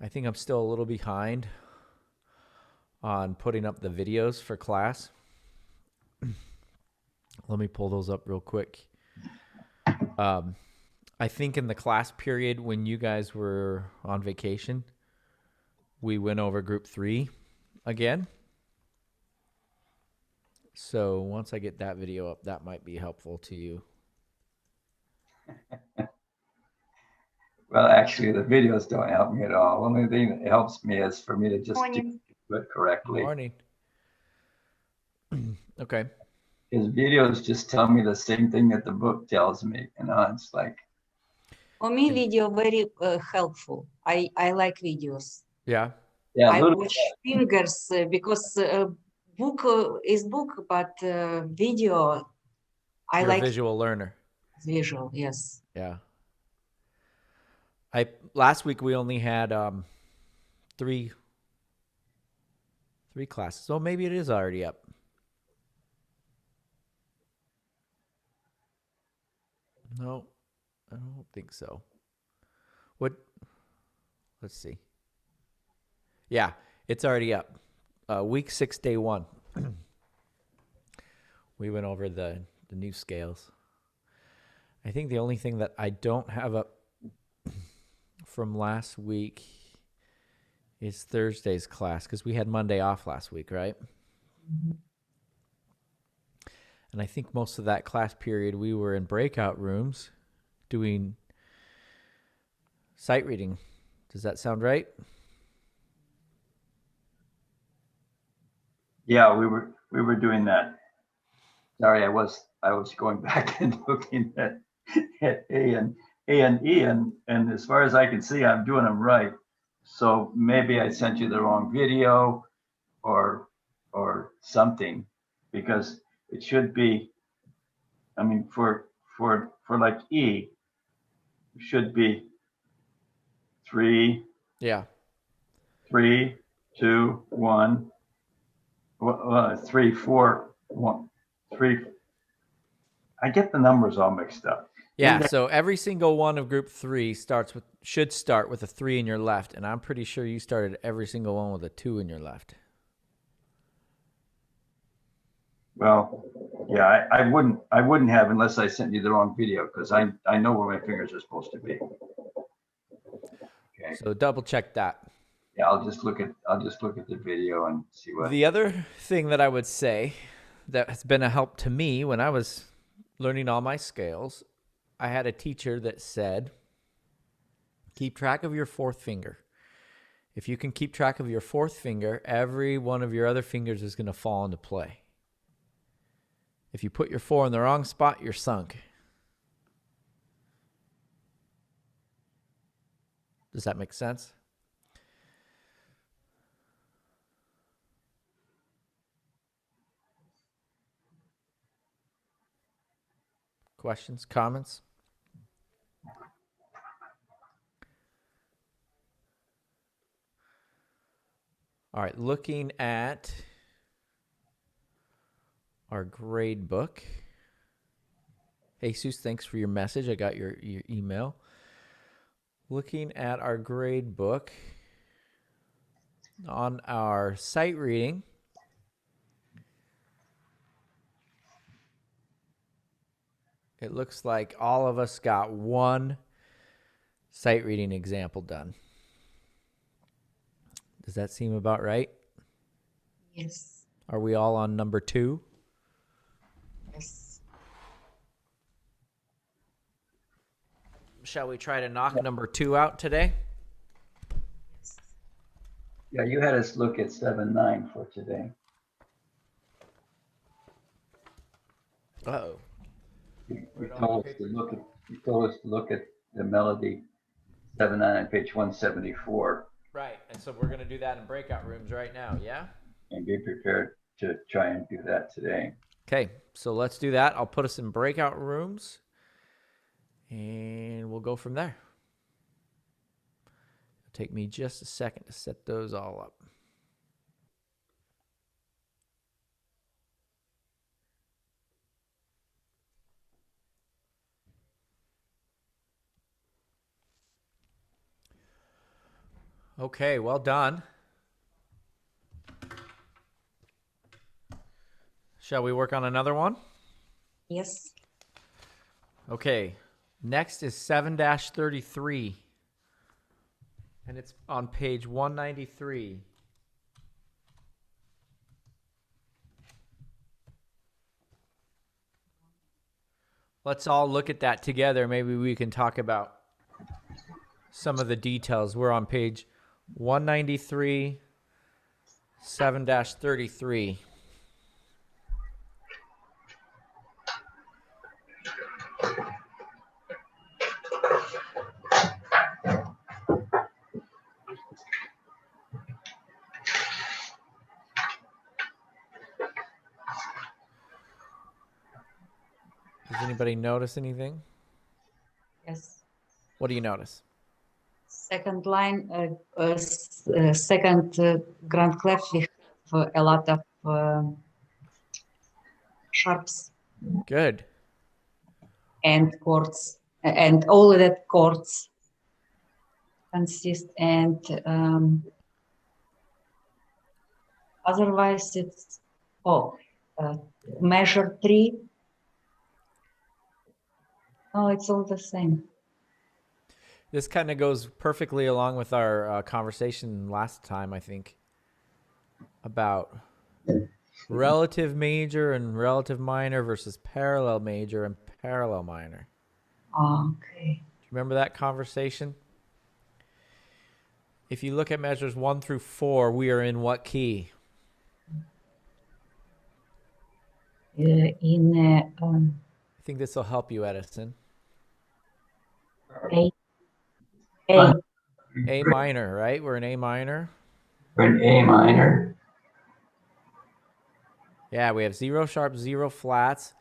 I think I'm still a little behind on putting up the videos for class. Let me pull those up real quick. I think in the class period when you guys were on vacation, we went over group 3 again. So once I get that video up, that might be helpful to you. Well, actually, the videos don't help me at all. The only thing that helps me is for me to just do it correctly. Morning. Okay. His videos just tell me the same thing that the book tells me. It's like. For me, video very helpful. I like videos. Yeah. Yeah. I watch fingers because book is book, but video. I You're like a visual learner. visual. Yes. Yeah. Last week we only had three classes. So maybe it is already up. No, I don't think so. What? Let's see. Yeah, it's already up. Week 6, day 1. We went over the new scales. I think the only thing that I don't have up from last week is Thursday's class because we had Monday off last week, right? Mm-hmm. And I think most of that class period we were in breakout rooms doing sight reading. Does that sound right? Yeah, we were doing that. Sorry, I was going back and looking at A and E, and as far as I can see, I'm doing them right. So maybe I sent you the wrong video or something, because it should be. I mean, for like E, it should be 3, Yeah. 3, 2, 1, 3, 4, 1, 3. I get the numbers all mixed up. Yeah, so every single one of group 3 should start with a 3 in your left, and I'm pretty sure you started every single one with a 2 in your left. Well, yeah, I wouldn't have unless I sent you the wrong video, because I know where my fingers are supposed to be. Okay. So double check that. Yeah, I'll just look at the video and see what. The other thing that I would say that has been a help to me when I was learning all my scales, I had a teacher that said, keep track of your 4th finger. If you can keep track of your 4th finger, every one of your other fingers is going to fall into play. If you put your 4 in the wrong spot, you're sunk. Does that make sense? Questions, comments? All right, looking at our grade book. Jesus, thanks for your message. I got your email. Looking at our grade book on our sight reading. It looks like all of us got one sight reading example done. Does that seem about right? Yes. Are we all on number 2? Yes. Shall we try to knock number 2 out today? Yeah, you had us look at 7-9 for today. Uh-oh. You told us to look at the melody 7-9 on page 174. Right, and so we're going to do that in breakout rooms right now, yeah? And be prepared to try and do that today. Okay, so let's do that. I'll put us in breakout rooms, and we'll go from there. It'll take me just a second to set those all up. Okay, well done. Shall we work on another one? Yes. Okay, next is 7-33. And it's on page 193. Let's all look at that together. Maybe we can talk about some of the details. We're on page 193, 7-33. Does anybody notice anything? Yes. What do you notice? Second line, second grand clef, we have a lot of sharps Good. and chords, and all of that chords consist, and otherwise it's measure 3. Oh, it's all the same. This kind of goes perfectly along with our conversation last time, I think, about relative major and relative minor versus parallel major and parallel minor. Okay. Do you remember that conversation? If you look at measures 1 through 4, we are in what key? In I think this will help you, Edison. A. A. A minor, right? We're in A minor. We're in A minor. Yeah, we have 0 sharps, 0 flats.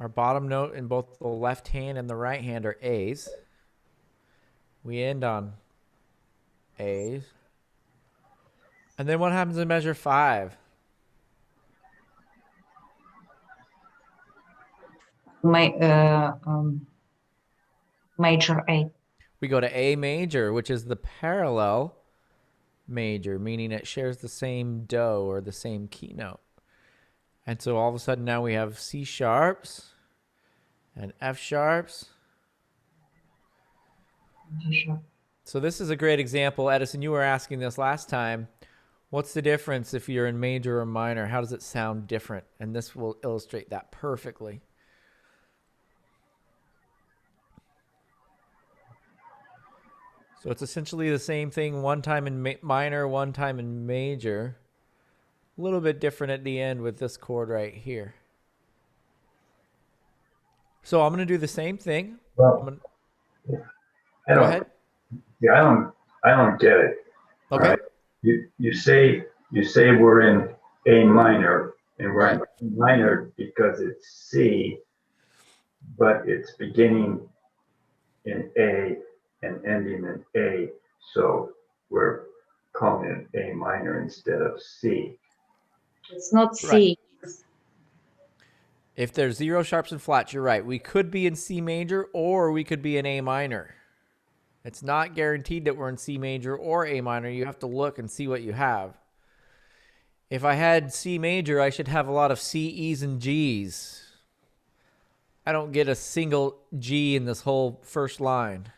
Our bottom note in both the left hand and the right hand are A's. We end on A's. And then what happens in measure 5? Major 8. We go to A major, which is the parallel major, meaning it shares the same do or the same key note. And so all of a sudden now we have C sharps and F sharps. So this is a great example. Edison, you were asking this last time. What's the difference if you're in major or minor? How does it sound different? And this will illustrate that perfectly. So it's essentially the same thing, one time in minor, one time in major. A little bit different at the end with this chord right here. So I'm going to do the same thing. Well, Go ahead. Yeah, I don't get it. Okay. Right? You say we're in A minor, and we're in Right. A minor because it's C, but it's beginning in A and ending in A, so we're calling it A minor instead of C. It's not C. Right. If there's 0 sharps and flats, you're right. We could be in C major or we could be in A minor. It's not guaranteed that we're in C major or A minor. You have to look and see what you have. If I had C major, I should have a lot of C, E's, and G's. I don't get a single G in this whole first line.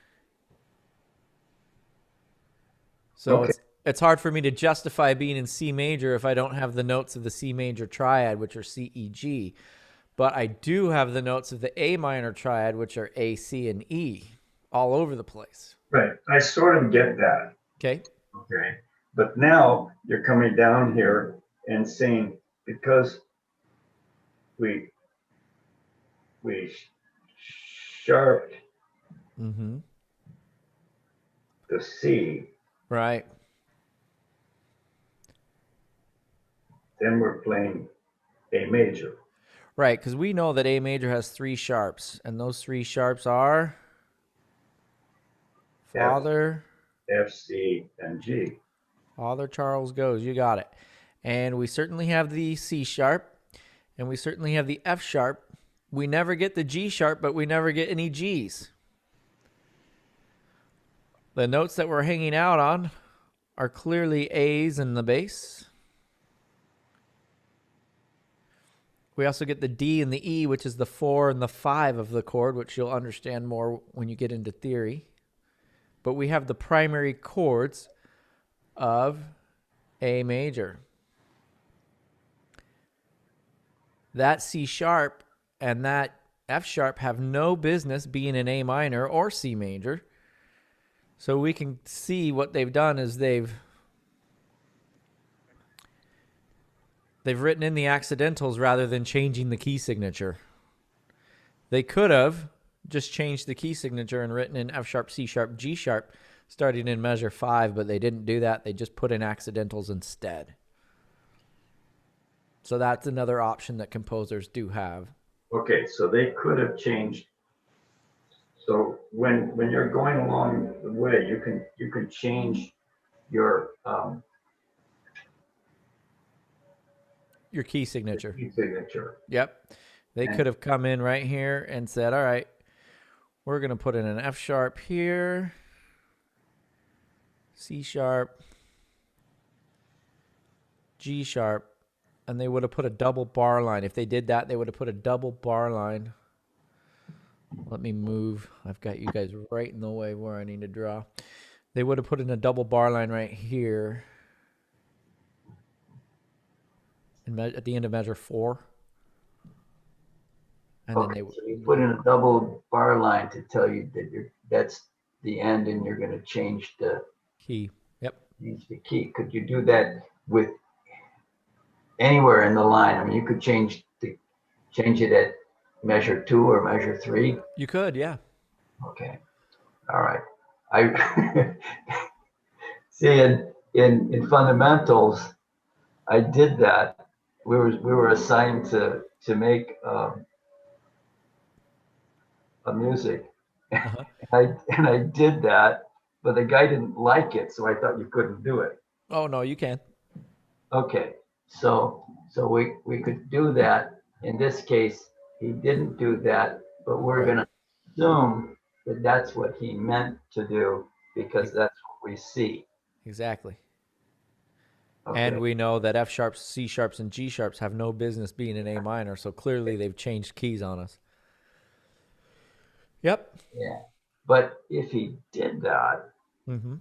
So Okay. it's hard for me to justify being in C major if I don't have the notes of the C major triad, which are C, E, G. But I do have the notes of the A minor triad, which are A, C, and E, all over the place. Right. I sort of get that. Okay. Okay. But now you're coming down here and saying because we sharped Mm-hmm. the C, Right. then we're playing A major. Right, because we know that A major has 3 sharps, and those 3 sharps are Father, F, C, and G. Father Charles goes. You got it. And we certainly have the C sharp, and we certainly have the F sharp. We never get the G sharp, but we never get any G's. The notes that we're hanging out on are clearly A's in the bass. We also get the D and the E, which is the 4 and the 5 of the chord, which you'll understand more when you get into theory. But we have the primary chords of A major. That C sharp and that F sharp have no business being in A minor or C major. So we can see what they've done is they've written in the accidentals rather than changing the key signature. They could have just changed the key signature and written in F sharp, C sharp, G sharp, starting in measure 5, but they didn't do that. They just put in accidentals instead. So that's another option that composers do have. Okay, so they could have changed. So when you're going along the way, you can change your Key signature. key signature. Yep. They could have come in right here and said, all right, we're going to put in an F sharp here, C sharp, G sharp, and they would have put a double bar line. If they did that, they would have put a double bar line. Let me move. I've got you guys right in the way where I need to draw. They would have put in a double bar line right here at the end of measure 4. And Okay, then they would, so you put in a double bar line to tell you that that's the end, and you're going to change the key. Yep. change the key. Could you do that with anywhere in the line? I mean, you could change it at measure 2 or measure 3. You could, yeah. Okay. All right. I see in fundamentals, I did that. We were assigned to make a music, Uh-huh. and I did that, but the guy didn't like it, so I thought you couldn't do it. Oh, no, you can. Okay, so we could do that. In this case, he didn't do that, but we're Right. going to assume that that's what he meant to do because that's what we see. Exactly. Okay. And we know that F sharps, C sharps, and G sharps have no business being in A minor, so clearly they've changed keys on us. Yep. Yeah, but if he did that, Mm-hmm.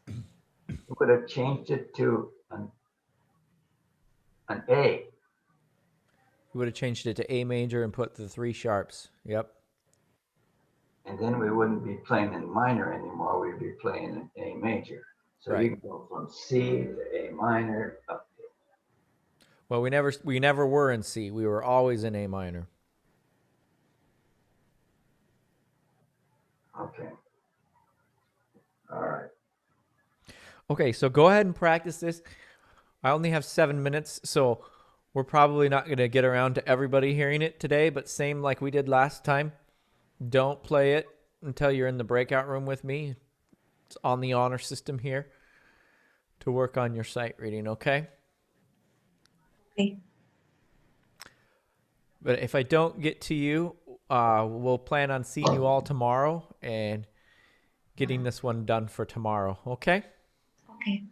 he would have changed it to an A. We would have changed it to A major and put the 3 sharps. Yep. And then we wouldn't be playing in minor anymore. We'd be playing in A major. So Right. you can go from C to A minor up. Well, we never were in C. We were always in A minor. Okay. All right. Okay, so go ahead and practice this. I only have 7 minutes, so we're probably not going to get around to everybody hearing it today, but same like we did last time. Don't play it until you're in the breakout room with me. It's on the honor system here to work on your sight reading, okay? Okay. But if I don't get to you, we'll plan on seeing you all tomorrow and getting this one done for tomorrow, okay? Okay.